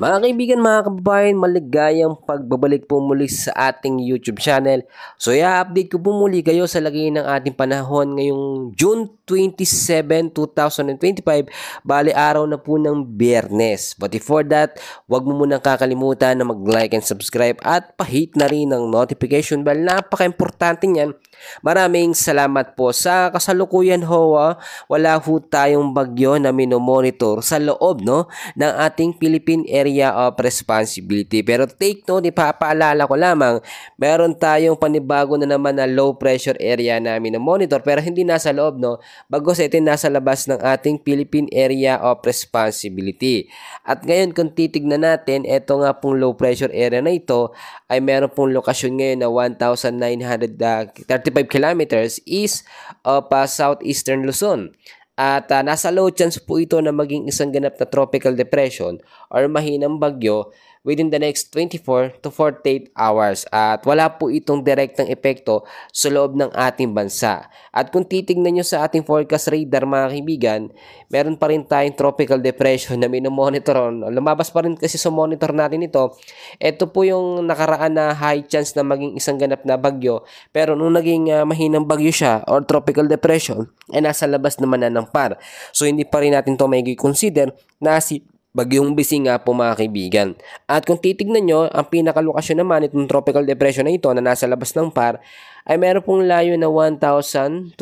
Mga kaibigan, mga kababayan, maligayang pagbabalik po muli sa ating YouTube channel. So, i-update ko po muli kayo sa lagay ng ating panahon ngayong June 27, 2025. Bali, araw na po ng Biyernes. But before that, huwag mo munang kakalimutan na mag-like and subscribe at pa-hit na rin ng notification bell. Napaka-importante niyan. Maraming salamat po sa kasalukuyan ho. Wala ho tayong bagyo na minomonitor sa loob ng ating Philippine Area of Responsibility. Pero take note, ipapaalala ko lamang, meron tayong panibago na naman na low pressure area na minomonitor pero hindi nasa loob, bagos ito nasa labas ng ating Philippine Area of Responsibility. At ngayon kung titignan natin, ito nga pong low pressure area na ito ay meron pong lokasyon ngayon na 1,935 kilometers east of southeastern Luzon. At nasa low chance po ito na maging isang ganap na tropical depression or mahinang bagyo within the next 24 to 48 hours. At wala po itong direktang epekto sa loob ng ating bansa. At kung titignan nyo sa ating forecast radar mga kaibigan, meron pa rin tayong tropical depression na minomonitor. Lumabas pa rin kasi sa monitor natin ito. Ito po yung nakaraan na high chance na maging isang ganap na bagyo. Pero nung naging mahinang bagyo siya or tropical depression, ay nasa labas naman na ng PAR. So hindi pa rin natin ito may consider na si Bagyong Bising nga po mga kaibigan. At kung titignan nyo, ang pinakalokasyon naman itong tropical depression na ito na nasa labas ng PAR ay meron pong layo na 1,205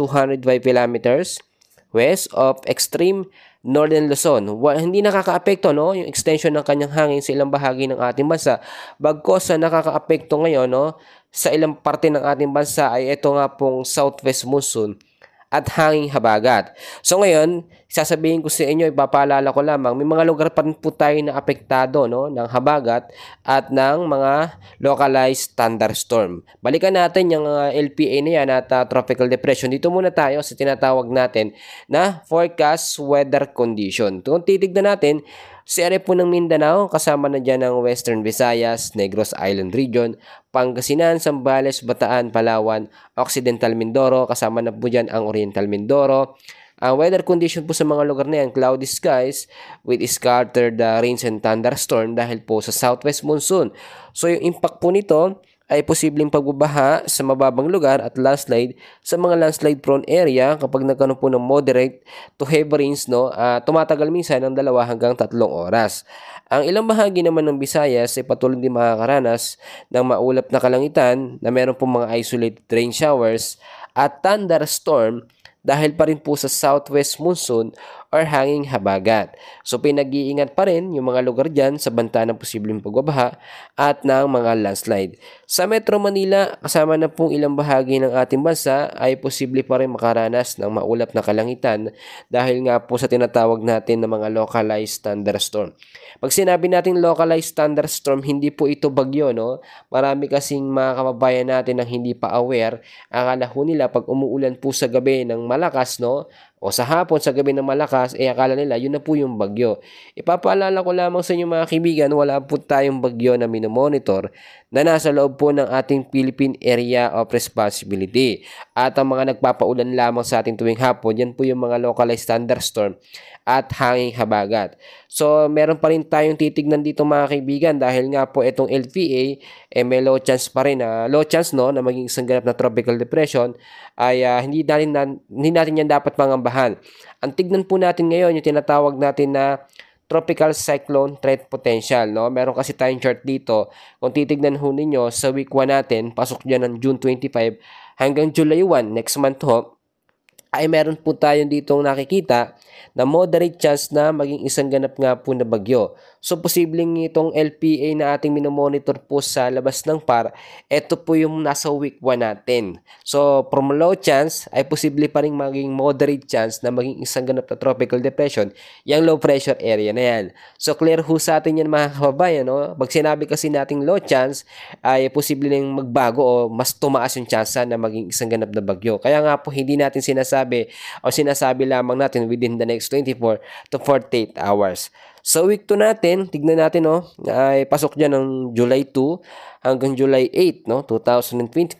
kilometers west of extreme northern Luzon. Hindi nakakaapekto yung extension ng kanyang hangin sa ilang bahagi ng ating bansa. Bagkos sa nakakaapekto ngayon sa ilang parte ng ating bansa ay ito nga pong southwest monsoon at hanging habagat. So ngayon, sasabihin ko sa inyo, ipapaalala ko lamang, may mga lugar pa rin po tayo na apektado ng habagat at ng mga localized thunderstorm. Balikan natin yung LPA na yan at tropical depression. Dito muna tayo sa tinatawag natin na forecast weather condition. Kung titignan natin, sa area po ng Mindanao, kasama na dyan ang Western Visayas, Negros Island Region, Pangasinan, Zambales, Bataan, Palawan, Occidental Mindoro, kasama na po dyan ang Oriental Mindoro. Ang weather condition po sa mga lugar na yan, cloudy skies with scattered rains and thunderstorm dahil po sa southwest monsoon. So yung impact po nito ay posibleng pagbabaha sa mababang lugar at landslide sa mga landslide prone area kapag nagkaroon po ng moderate to heavy rains tumatagal minsan ng 2 hanggang 3 oras. Ang ilang bahagi naman ng Visayas ay patuloy din makakaranas ng maulap na kalangitan na meron po mga isolated rain showers at thunderstorm dahil pa rin po sa southwest monsoon or hanging habagat. So pinag-iingat pa rin yung mga lugar dyan sa banta ng posibleng pagbabaha at ng mga landslide. Sa Metro Manila, kasama na pong ilang bahagi ng ating bansa ay posible pa rin makaranas ng maulap na kalangitan dahil nga po sa tinatawag natin na mga localized thunderstorm. Pag sinabi natin localized thunderstorm, hindi po ito bagyo, Marami kasing mga kababayan natin ang hindi pa aware. Akala ho nila pag umuulan po sa gabi ng malakas, o sa hapon sa gabi ng malakas, akala nila yun na po yung bagyo. Ipapaalala ko lamang sa inyo mga kaibigan, wala po tayong bagyo na minomonitor na nasa loob po ng ating Philippine Area of Responsibility. At ang mga nagpapaulan lamang sa ating tuwing hapon, yan po yung mga localized thunderstorm at hanging habagat. So meron pa rin tayong titignan dito mga kaibigan dahil nga po itong LPA may low chance pa rin na maging isang ganap na tropical depression ay hindi natin yan dapat mangambahan. Ang tignan po natin ngayon yung tinatawag natin na tropical cyclone threat potential, Meron kasi tayong chart dito. Kung titignan ho ninyo sa week 1 natin, pasok dyan ng June 25 hanggang July 1 next month ay meron po tayong ditong nakikita na moderate chance na maging isang ganap nga po na bagyo. So, posibleng itong LPA na ating minomonitor po sa labas ng PAR, ito po yung nasa week 1 natin. So, from low chance, ay posible pa rin maging moderate chance na maging isang ganap na tropical depression, yung low pressure area na yan. So, clear ho sa atin yan mga kababayan, Pag sinabi kasi nating low chance, ay posible nang magbago o mas tumaas yung chance na maging isang ganap na bagyo. Kaya nga po, hindi natin sinasabi lamang natin within the next 24 to 48 hours. Sa week 2 natin, tignan natin ay pasok dyan ng July 2 hanggang July 8, 2025.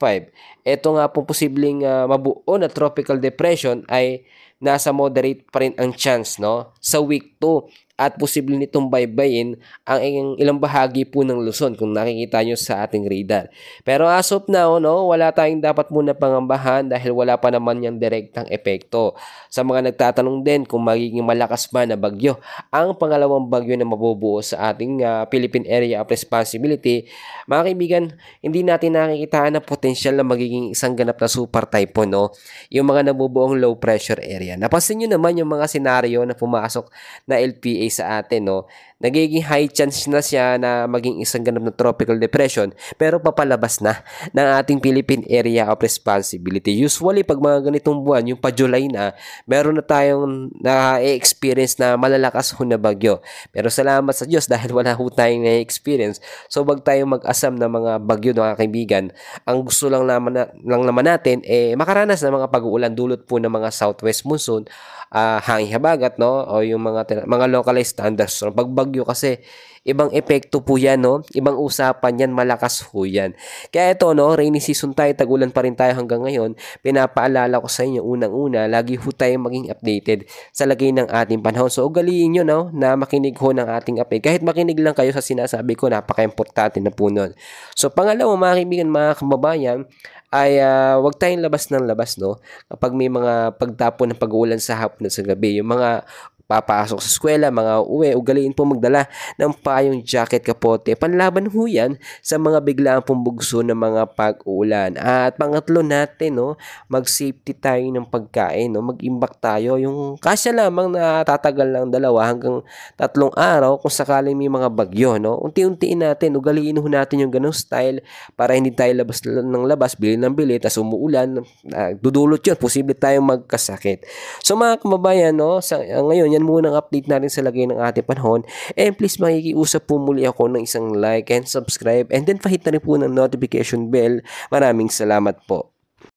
Ito nga po posibleng mabuo na tropical depression ay nasa moderate pa rin ang chance sa week 2. at posible nitong baybayin ang ilang bahagi po ng Luzon kung nakikita nyo sa ating radar. Pero as of now, no, wala tayong dapat muna pangambahan dahil wala pa naman yung direktang epekto. Sa mga nagtatanong din kung magiging malakas ba na bagyo ang pangalawang bagyo na mabubuo sa ating Philippine Area of Responsibility, mga kaibigan, hindi natin nakikita na potensyal na magiging isang ganap na super typhoon, no? Yung mga nabubuong low pressure area. Napansin nyo naman yung mga senaryo na pumasok na LPA sa atin, no? Nagiging high chance na siya na maging isang ganap na tropical depression pero papalabas na ng ating Philippine Area of Responsibility. Usually, pag mga ganitong buwan, yung pa-July na, meron na tayong na-experience na malalakas ho na bagyo. Pero salamat sa Diyos dahil wala ho tayong na-experience. So, wag tayong mag-asam ng mga bagyo, mga kaibigan. Ang gusto lang naman natin, makaranas ng mga pag-uulan dulot po ng mga southwest monsoon, hangin habagat, no, o yung mga localized thunderstorm. Pag bagyo kasi ibang epekto po yan, no, ibang usapan yan, malakas po yan. Kaya ito, no, rainy season tayo, tag-ulan pa rin tayo hanggang ngayon. Pinapaalala ko sa inyo, unang-una, lagi ho tayong maging updated sa lagay ng ating panahon. So ugaliin nyo, no, na makinig ho ng ating update. Kahit makinig lang kayo sa sinasabi ko, napaka-importante na po nun. So pangalawa, mga kaibigan, mga kababayan, ay wag tayong labas ng labas, no? Kapag may mga pagtapon ng pag-uulan sa hapon at sa gabi, yung mga papasok sa eskwela, mga uwi, ugaliin po magdala ng payong jacket, kapote. Panlaban ho yan sa mga biglaang pumbugso ng mga pag-uulan. At pangatlo natin, no, mag-safety tayo ng pagkain, no? Mag-imbak tayo. Yung kasya lamang na tatagal lang 2 hanggang 3 araw kung sakaling may mga bagyo, no? Unti-untiin natin, ugaliin ho natin yung ganong style para hindi tayo labas ng labas, bili ng bili, tas umuulan, dudulot yun, posible tayong magkasakit. So mga kababayan, no, ngayon, yan muna ang update natin sa lagay ng ating panahon. And please, makikiusap po muli ako ng isang like and subscribe. And then, pahit na rin po ng notification bell. Maraming salamat po.